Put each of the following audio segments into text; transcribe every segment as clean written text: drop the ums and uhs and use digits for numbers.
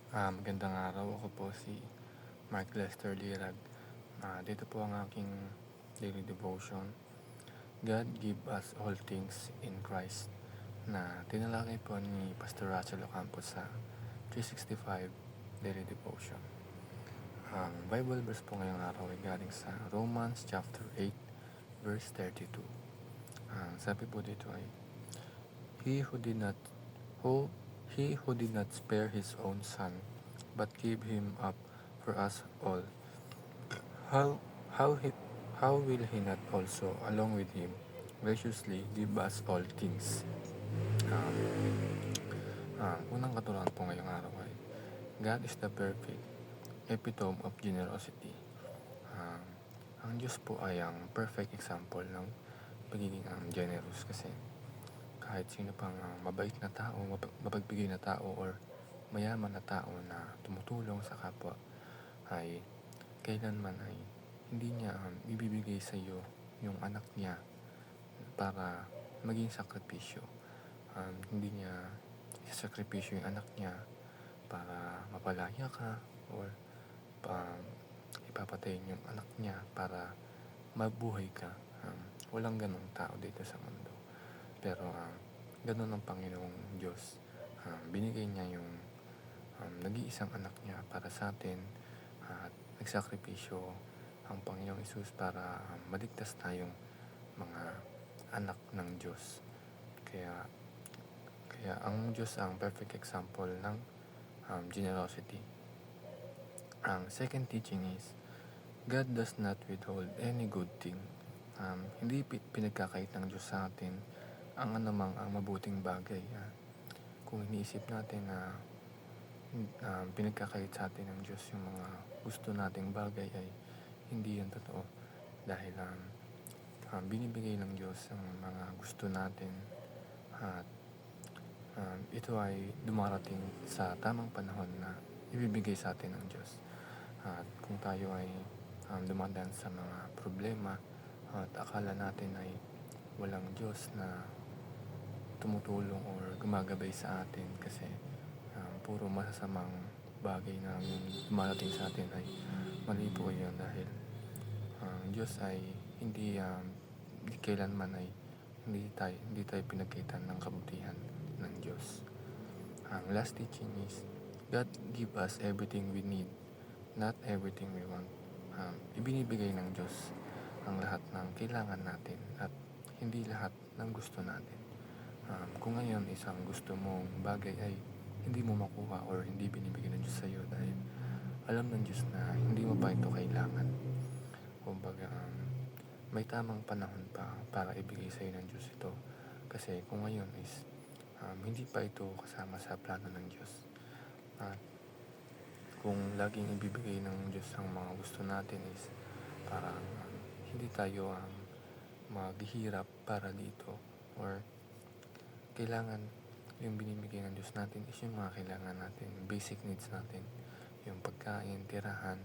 Magandang araw. Ako po si Mark Lester Lirag. Dito po ang aking daily devotion. God give us all things in Christ, na tinalakay po ni Pastor Russell Ocampo sa 365 daily devotion. Ang Bible verse po ngayong araw ay galing sa Romans chapter 8 verse 32. Sabi po dito ay, He who did not who He who did not spare his own son, but gave him up for us all, how how he, how will he not also, along with him, graciously give us all things? Unang katuruan po ngayong araw ay, God is the perfect epitome of generosity. Um, ang Diyos po ay ang perfect example ng pagiging generous, kasi kahit sino pang mabait na tao, mapagbigay na tao, or mayaman na tao na tumutulong sa kapwa, ay kailanman ay hindi niya ibibigay sa iyo yung anak niya para maging sakripisyo. Hindi niya isasakripisyo yung anak niya para mapalaya ka, or ipapatayin yung anak niya para mabuhay ka. Walang ganong tao dito sa mundo. Pero ganon ang Panginoong Diyos. Binigay niya yung nag-iisang anak niya para sa atin, at nagsakripisyo ang Panginoong Hesus para maligtas tayong mga anak ng Diyos. Kaya ang Diyos ang perfect example ng generosity. Ang second teaching is, God does not withhold any good thing. Hindi pinagkakait ng Diyos sa atin ang anumang mabuting bagay. Kung iniisip natin na pinagkakait sa atin ng Diyos yung mga gusto nating bagay, ay hindi yan totoo. Dahil binibigay ng Diyos ang mga gusto natin, at ito ay dumarating sa tamang panahon na ibibigay sa atin ng Diyos. At kung tayo ay dumadaan sa mga problema, at akala natin ay walang Diyos na tumutulong or gumagabay sa atin, kasi puro masasamang bagay na dumarating sa atin, ay mali po yun. Dahil ang Diyos ay hindi kailanman ay hindi tayo pinagkaitan ng kabutihan ng Diyos. Ang last teaching is, God give us everything we need, not everything we want. Ibinibigay ng Diyos ang lahat ng kailangan natin, at hindi lahat ng gusto natin. Kung ngayon isang gusto mong bagay ay hindi mo makuha, or hindi binibigay ng Diyos sa iyo, dahil alam ng Diyos na hindi mo pa ito kailangan. Kumbaga, may tamang panahon pa para ibigay sa iyo ng Diyos ito. Kasi kung ngayon is hindi pa ito kasama sa plano ng Diyos. At kung laging ibibigay ng Diyos ang mga gusto natin, is parang hindi tayo maghihirap para dito, or kailangan yung binibigay ng Diyos natin is yung mga kailangan natin, basic needs natin, yung pagkain, tirahan,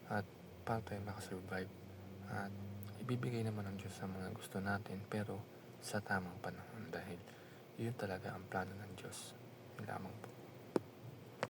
at para tayo makasurvive. At ibibigay naman ng Diyos sa mga gusto natin, pero sa tamang panahon, dahil yun talaga ang plano ng Diyos. Yun lamang po.